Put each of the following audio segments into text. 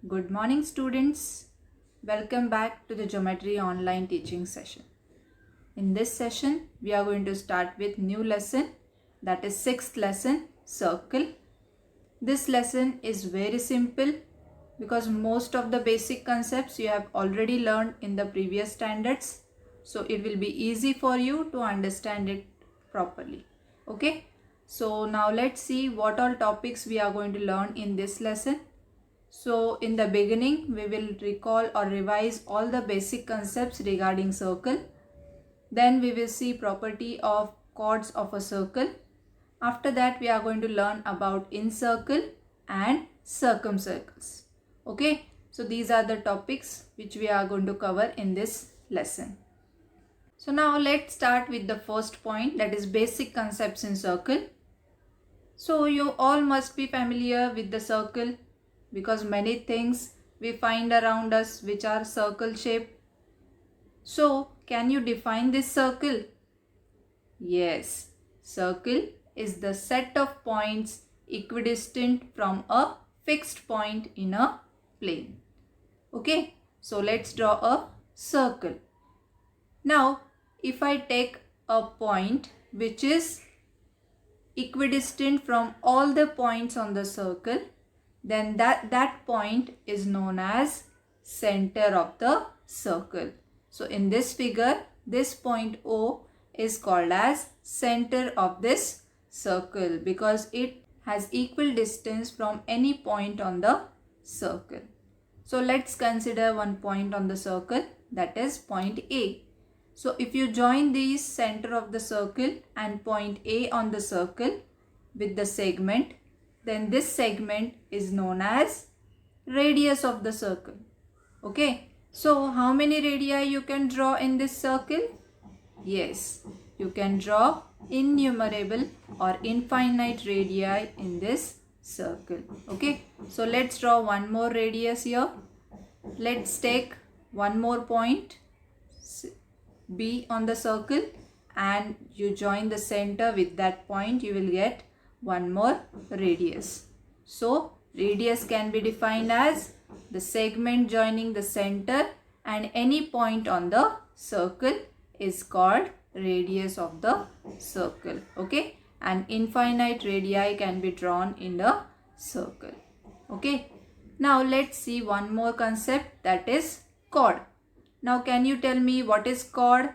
Good morning, students. Welcome back to the Geometry online teaching session. In this session, we are going to start with new lesson, that is sixth lesson, circle. This lesson is very simple because most of the basic concepts you have already learned in the previous standards. So it will be easy for you to understand it properly. Okay. So now let's see what all topics we are going to learn in this lesson. So in the beginning, we will recall or revise all the basic concepts regarding circle. Then we will see property of chords of a circle. After that, we are going to learn about incircle and circumcircles. Okay, so these are the topics which we are going to cover in this lesson. So now let's start with the first point, that is basic concepts in circle. So you all must be familiar with the circle because many things we find around us which are circle shaped. So can you define this circle? Yes, circle is the set of points equidistant from a fixed point in a plane. Okay, so let's draw a circle. Now if I take a point which is equidistant from all the points on the circle, then that point is known as center of the circle. So in this figure, this point O is called as center of this circle because it has equal distance from any point on the circle. So let's consider one point on the circle, that is point A. So if you join these center of the circle and point A on the circle with the segment, then this segment is known as radius of the circle. Okay, so how many radii you can draw in this circle? Yes, you can draw innumerable or infinite radii in this circle. Okay, so let's draw one more radius here. Let's take one more point B on the circle and you join the center with that point, you will get one more radius. So radius can be defined as the segment joining the center and any point on the circle is called radius of the circle. Okay, and infinite radii can be drawn in the circle. Okay, now let's see one more concept, that is chord. Now can you tell me what is chord?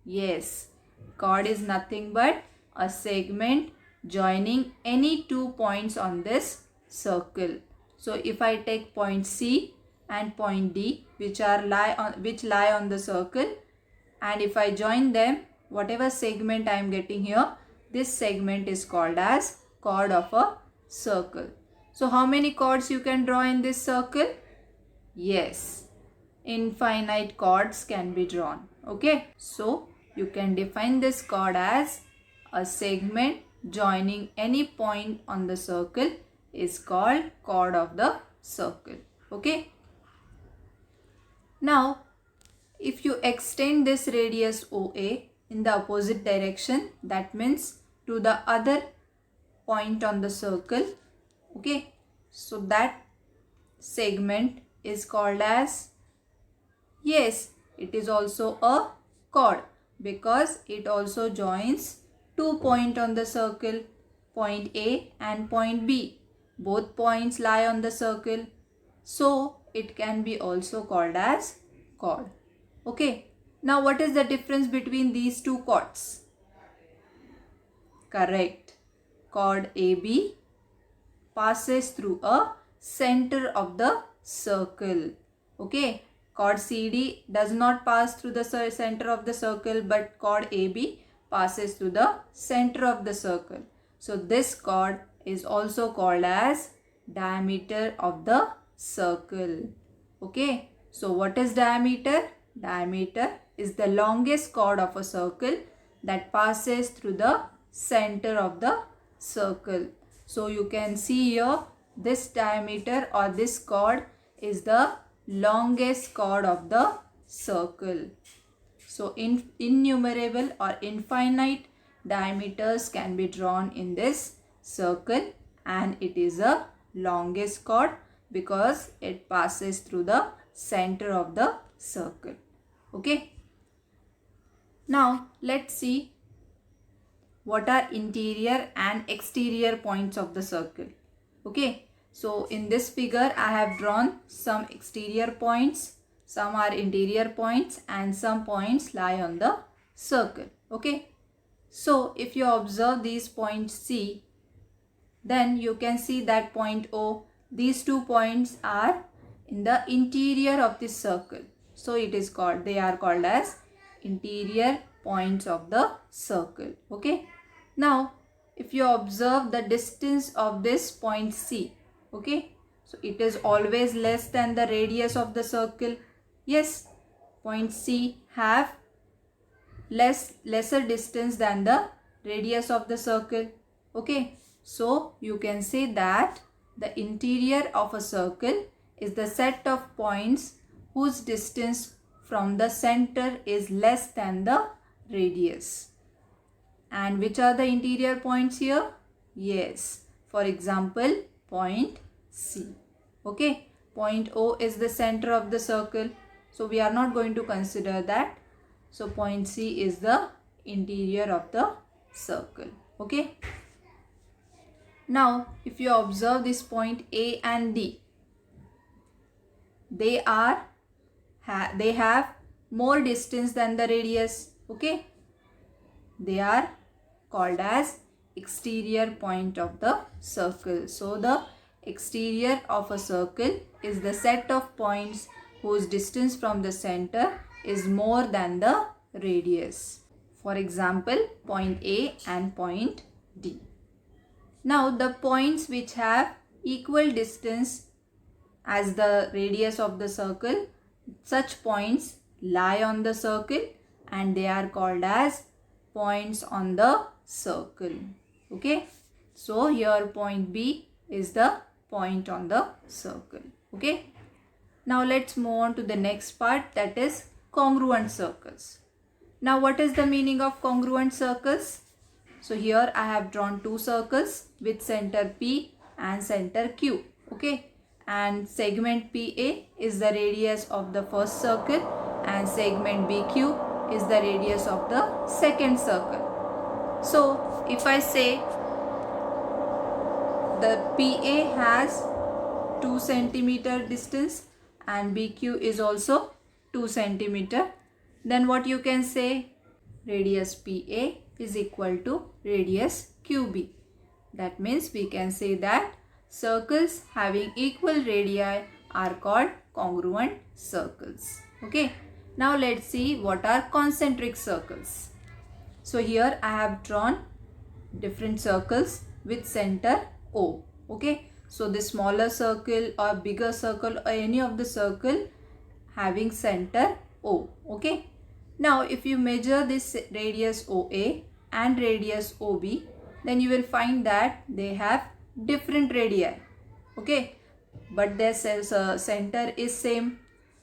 Yes, chord is nothing but a segment joining any two points on this circle. So if I take point C and point D which lie on the circle, and if I join them, whatever segment I am getting here, this segment is called as chord of a circle. So how many chords you can draw in this circle? Yes, infinite chords can be drawn. Okay, so you can define this chord as a segment joining any point on the circle is called chord of the circle. Okay, now if you extend this radius OA in the opposite direction, that means to the other point on the circle, okay, so that segment is called as, yes, it is also a chord because it also joins two points on the circle, point A and point B. Both points lie on the circle, so it can be also called as chord. Okay, now what is the difference between these two chords? Correct, chord AB passes through a center of the circle. Okay, chord CD does not pass through the center of the circle, but chord AB passes through the center of the circle. So this chord is also called as diameter of the circle. Okay, so what is diameter? Diameter is the longest chord of a circle that passes through the center of the circle. So you can see here, this diameter or this chord is the longest chord of the circle. So innumerable or infinite diameters can be drawn in this circle and it is a longest chord because it passes through the center of the circle. Okay. Now let's see what are interior and exterior points of the circle. Okay. So in this figure I have drawn some exterior points, some are interior points, and some points lie on the circle. Okay. So if you observe these points C, then you can see that point O, these 2 points are in the interior of this circle. So they are called as interior points of the circle. Okay. Now if you observe the distance of this point C, okay, so it is always less than the radius of the circle. Yes, point C have lesser distance than the radius of the circle. Okay, so you can say that the interior of a circle is the set of points whose distance from the center is less than the radius. And which are the interior points here? Yes, for example, point C. Okay, point O is the center of the circle, so we are not going to consider that. So point C is the interior of the circle. Okay. Now if you observe this point A and D, they have more distance than the radius. Okay. They are called as exterior point of the circle. So the exterior of a circle is the set of points whose distance from the center is more than the radius. For example, point A and point D. Now the points which have equal distance as the radius of the circle, such points lie on the circle and they are called as points on the circle. Okay. So here point B is the point on the circle. Okay. Now let's move on to the next part, that is congruent circles. Now what is the meaning of congruent circles? So here I have drawn 2 circles with center P and center Q. Okay. And segment PA is the radius of the first circle and segment BQ is the radius of the second circle. So if I say the PA has 2 centimeter distance and BQ is also 2 centimeter, then what you can say? Radius PA is equal to radius QB. That means we can say that circles having equal radii are called congruent circles. Okay. Now let's see what are concentric circles. So here I have drawn different circles with center O. Okay. So the smaller circle or bigger circle or any of the circle having center O. Okay. Now if you measure this radius OA and radius OB, then you will find that they have different radii. Okay. But their center is same.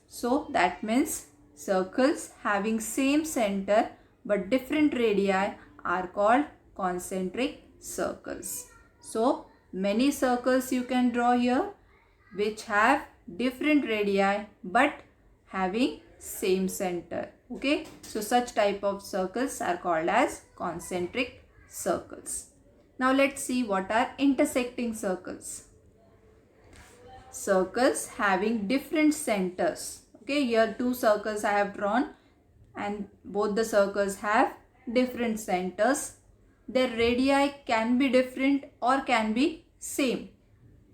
So that means circles having same center but different radii are called concentric circles. So many circles you can draw here which have different radii but having same center. Okay. So such type of circles are called as concentric circles. Now let's see what are intersecting circles. Circles having different centers. Okay, here 2 circles I have drawn and both the circles have different centers. Their radii can be different or can be same,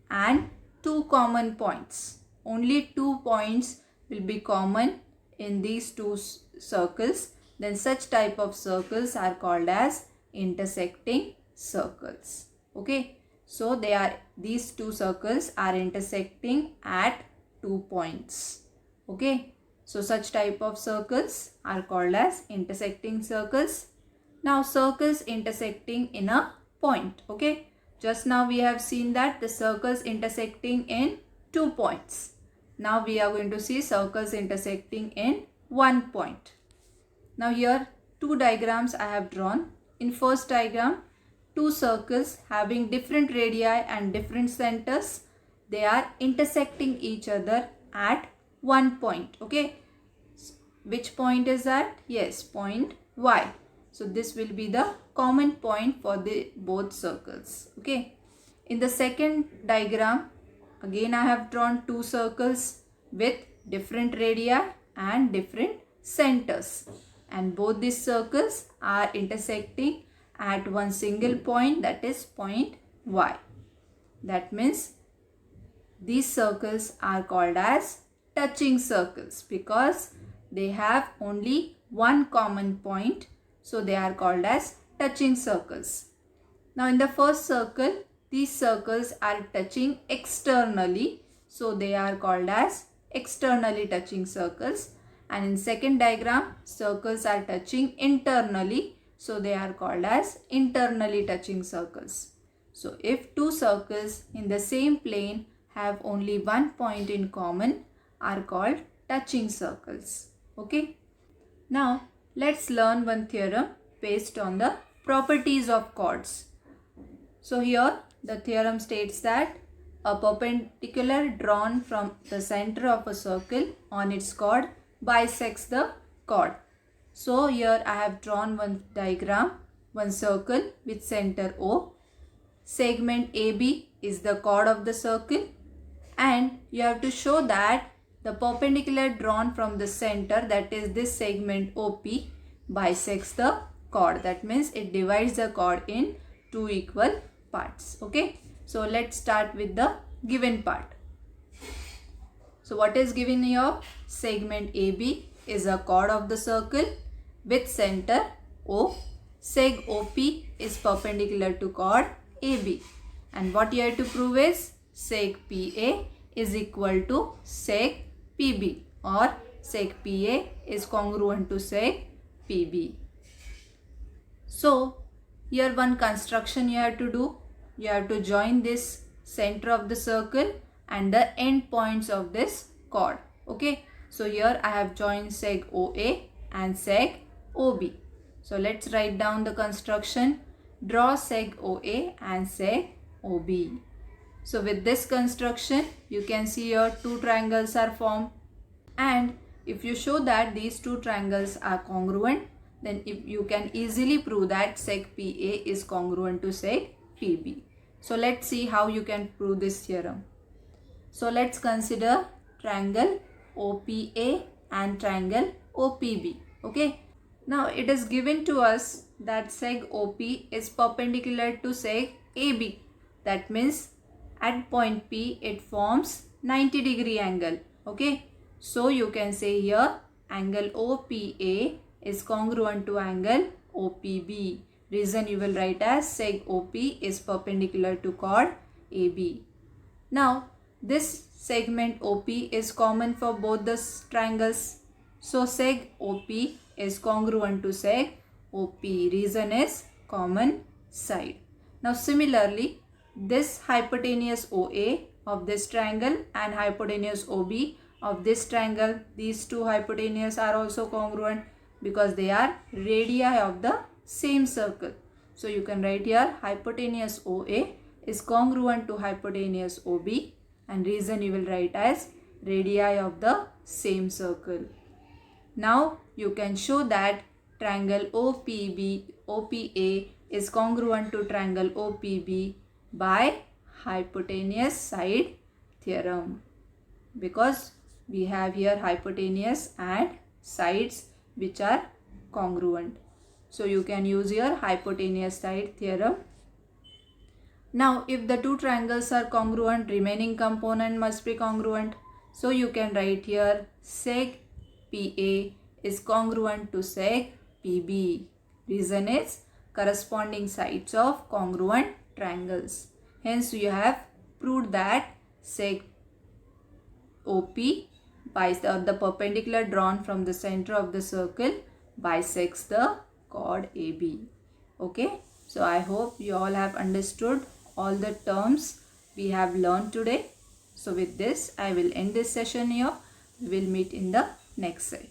and 2 common points. Only 2 points will be common in these 2 circles. Then such type of circles are called as intersecting circles. Okay, so these 2 circles are intersecting at 2 points. Okay, so such type of circles are called as intersecting circles. Now circles intersecting in a point. Okay, just now we have seen that the circles intersecting in 2 points. Now we are going to see circles intersecting in 1 point. Now here 2 diagrams I have drawn. In first diagram, 2 circles having different radii and different centers they are intersecting each other at one point. Okay, which point is that? Yes, point Y. So this will be the common point for the both circles. Okay, in the second diagram, again I have drawn two circles with different radii and different centers, and both these circles are intersecting at one single point, that is point Y. That means these circles are called as touching circles because they have only one common point, so they are called as touching circles. Now in the first circle, these circles are touching externally, so they are called as externally touching circles. And in second diagram, circles are touching internally, so they are called as internally touching circles. So if two circles in the same plane have only one point in common, are called touching circles. Okay. Now let's learn one theorem based on the properties of chords. So here the theorem states that a perpendicular drawn from the center of a circle on its chord bisects the chord. So here I have drawn one diagram, one circle with center O. Segment AB is the chord of the circle, and you have to show that the perpendicular drawn from the center, that is this segment OP, bisects the chord. That means it divides the chord in two equal parts. Okay, so let's start with the given part. So what is given here? Segment AB is a chord of the circle with center O. Seg OP is perpendicular to chord AB. And what you have to prove is seg PA is equal to seg PB, or seg PA is congruent to seg PB. So here one construction you have to do. You have to join this center of the circle and the end points of this chord. Okay, so here I have joined seg OA and seg OB. So let's write down the construction. Draw seg OA and seg OB. So with this construction, you can see here two triangles are formed, and if you show that these two triangles are congruent, then you can easily prove that seg PA is congruent to seg PB. So let's see how you can prove this theorem. So let's consider triangle OPA and triangle OPB. Okay. Now it is given to us that seg OP is perpendicular to seg AB. That means at point P it forms 90-degree angle. Okay. So you can say here angle OPA is congruent to angle OPB. Reason you will write as seg OP is perpendicular to chord AB. Now this segment OP is common for both the triangles. So seg OP is congruent to seg OP. Reason is common side. Now similarly, this hypotenuse OA of this triangle and hypotenuse OB of this triangle, these two hypotenuse are also congruent because they are radii of the same circle. So you can write here hypotenuse OA is congruent to hypotenuse OB, and reason you will write as radii of the same circle. Now you can show that triangle OPA is congruent to triangle OPB by hypotenuse side theorem, because we have here hypotenuse and sides which are congruent. So you can use your hypotenuse side theorem. Now if the two triangles are congruent, remaining component must be congruent. So you can write here seg PA is congruent to seg PB. Reason is corresponding sides of congruent triangles. Hence you have proved that seg OP by the perpendicular drawn from the center of the circle bisects the chord AB. Okay, so I hope you all have understood all the terms we have learned today. So with this I will end this session here. We will meet in the next session.